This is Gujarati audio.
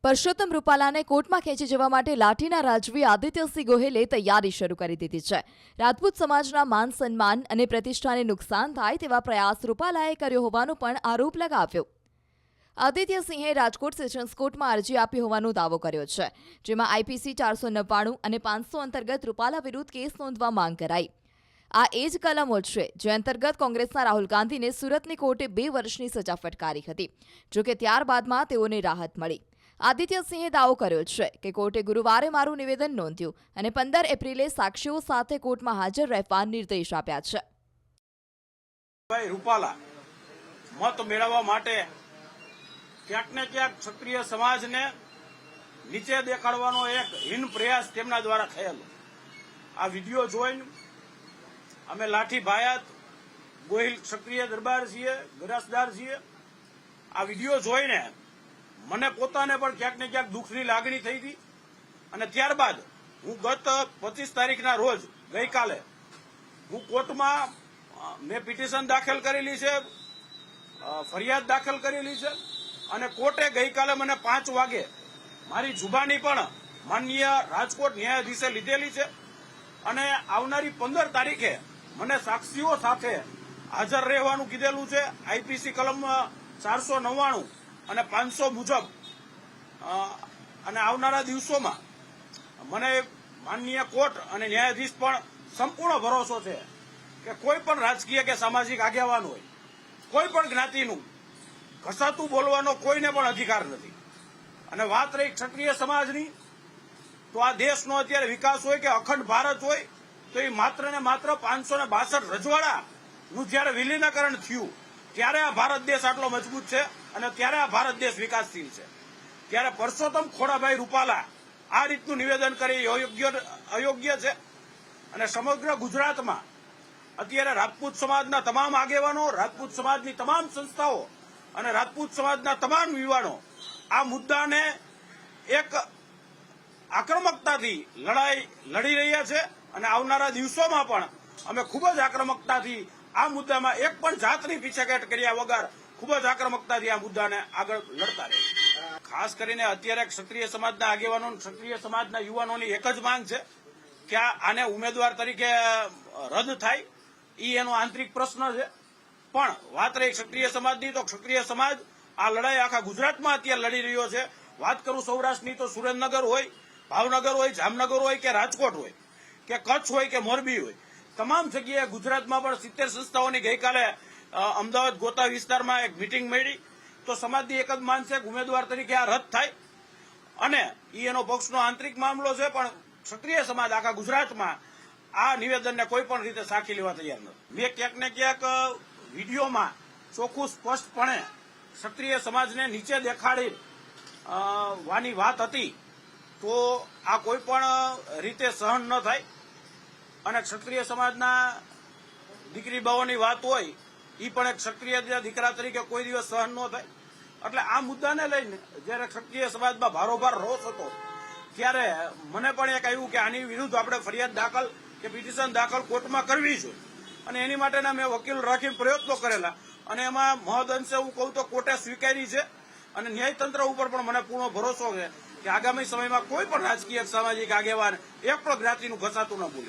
પરસોત્તમ રૂપાલાને કોર્ટમાં ખેંચી જવા માટે લાઠીના રાજવી આદિત્યસિંહ ગોહિલે તૈયારી શરૂ કરી દીધી છે. રાજપૂત સમાજના માન સન્માન અને પ્રતિષ્ઠાને નુકસાન થાય તેવા પ્રયાસ રૂપાલાએ કર્યો હોવાનો પણ આરોપ લગાવ્યો. આદિત્યસિંહે રાજકોટ સેશન્સ કોર્ટમાં અરજી આપી હોવાનો દાવો કર્યો છે, જેમાં આઈપીસી 499 અને 500 અંતર્ગત રૂપાલા વિરુદ્ધ કેસ નોંધવા માંગ કરાઈ. આ એ જ કલમો છે જે અંતર્ગત કોંગ્રેસના રાહુલ ગાંધીને સુરતની કોર્ટે 2 વર્ષની સજા ફટકારી હતી. જોકે ત્યારબાદમાં તેઓને રાહત મળી. આદિત્યસિંહે દાવો કર્યો છે કે કોર્ટે ગુરુવારે મારું નિવેદન નોંધ્યું અને 15 એપ્રિલે સાક્ષીઓ સાથે કોર્ટમાં હાજર રહેવા નિર્દેશ આપ્યા છે. રૂપાલા મત મેળવવા માટે ક્યાંક ને ક્યાંક ક્ષત્રિય સમાજને નીચે દેખાડવાનો એક હીન પ્રયાસ તેમના દ્વારા થયેલો. આ વિડીયો જોઈને અમે લાઠી ભાયાત ગોહિલ ક્ષત્રિય દરબાર છીએ, ગરાસદાર છીએ. આ વિડીયો જોઈને મને પોતાને પણ ક્યાંક ને ક્યાંક દુઃખની લાગણી થઈ હતી અને ત્યારબાદ હું ગત 25 તારીખના રોજ ગઈકાલે હું કોર્ટમાં મેં પિટિશન દાખલ કરેલી છે, ફરિયાદ દાખલ કરેલી છે અને કોર્ટે ગઈકાલે મને 5 વાગે મારી જુબાની પણ માનનીય રાજકોટ ન્યાયાધીશે લીધેલી છે અને આવનારી 15 તારીખે મને સાક્ષીઓ સાથે હાજર રહેવાનું કીધેલું છે. આઈપીસી કલમ 499 અને 500 મુજબ અને આવનારા દિવસોમાં મને માનનીય કોર્ટ અને ન્યાયાધીશ પણ સંપૂર્ણ ભરોસો છે કે કોઈ પણ રાજકીય કે સામાજિક આગેવાન હોય, કોઈ પણ જ્ઞાતિનું ઘસાતું બોલવાનો કોઈને પણ અધિકાર નથી. અને વાત રહી ક્ષત્રિય સમાજની, તો આ દેશનો અત્યારે વિકાસ હોય કે અખંડ ભારત હોય તો એ માત્ર ને માત્ર 562 રજવાડાનું જ્યારે વિલીનીકરણ થયું ત્યારે આ ભારત દેશ આટલો મજબૂત છે અને ત્યારે આ ભારત દેશ વિકાસશીલ છે. ત્યારે પરસોત્તમ ખોડાભાઈ રૂપાલા આ રીતનું નિવેદન કરી અયોગ્ય છે અને સમગ્ર ગુજરાતમાં અત્યારે રાજપૂત સમાજના તમામ આગેવાનો, રાજપૂત સમાજની તમામ સંસ્થાઓ અને રાજપૂત સમાજના તમામ યુવાનો આ મુદ્દાને એક આક્રમકતાથી લડાઈ લડી રહ્યા છે અને આવનારા દિવસોમાં પણ અમે ખૂબ જ આક્રમકતાથી આ મુદ્દામાં એક પણ જાતની પીછેહટ કર્યા વગર ખૂબ જ આક્રમકતાથી આ મુદ્દાને આગળ લડતા રહે. ખાસ કરીને અત્યારે ક્ષત્રિય સમાજના આગેવાનો, ક્ષત્રિય સમાજના યુવાનોની એક જ માંગ છે કે આને ઉમેદવાર તરીકે રદ થાય. એનો આંતરિક પ્રશ્ન છે. પણ વાત રહી ક્ષત્રિય સમાજની, તો ક્ષત્રિય સમાજ આ લડાઈ આખા ગુજરાતમાં અત્યારે લડી રહ્યો છે. વાત કરું સૌરાષ્ટ્રની તો સુરેન્દ્રનગર હોય, ભાવનગર હોય, જામનગર હોય કે રાજકોટ હોય કે કચ્છ હોય કે મોરબી હોય, તમામ જગ્યાએ ગુજરાતમાં પણ 70 સંસ્થાઓની ગઈકાલે અમદાવાદ ગોતા વિસ્તારમાં એક મિટિંગ મળી. તો સમાજની એક જ માંગ છે કે ઉમેદવાર તરીકે આ રદ થાય અને એનો પક્ષનો આંતરિક મામલો છે. પણ ક્ષત્રિય સમાજ આખા ગુજરાતમાં આ નિવેદનને કોઈ પણ રીતે સાખી લેવા તૈયાર નથી. મેં ક્યાંક ને ક્યાંક વિડીયોમાં ચોખ્ખું સ્પષ્ટપણે ક્ષત્રિય સમાજને નીચે દેખાડી વાની વાત હતી, તો આ કોઈ પણ રીતે સહન ન થાય અને ક્ષત્રિય સમાજના દીકરી બાઓની વાત હોય એ પણ એક ક્ષત્રિય દીકરા તરીકે કોઈ દિવસ સહન ન થાય. એટલે આ મુદ્દાને લઈને જયારે ક્ષત્રિય સમાજમાં ભારોભાર રોષ હતો ત્યારે મને પણ એક આવ્યું કે આની વિરુદ્ધ આપણે ફરિયાદ દાખલ કે પિટિશન દાખલ કોર્ટમાં કરવી જોઈએ અને એની માટેના મેં વકીલ રાખીને પ્રયત્નો કરેલા અને એમાં મહદઅંશે હું કહું તો કોર્ટે સ્વીકારી છે અને ન્યાયતંત્ર ઉપર પણ મને પૂર્ણ ભરોસો છે કે આગામી સમયમાં કોઈ પણ રાજકીય સામાજિક આગેવાન એક પણ જ્ઞાતિનું ઘસાતું ન બોલે.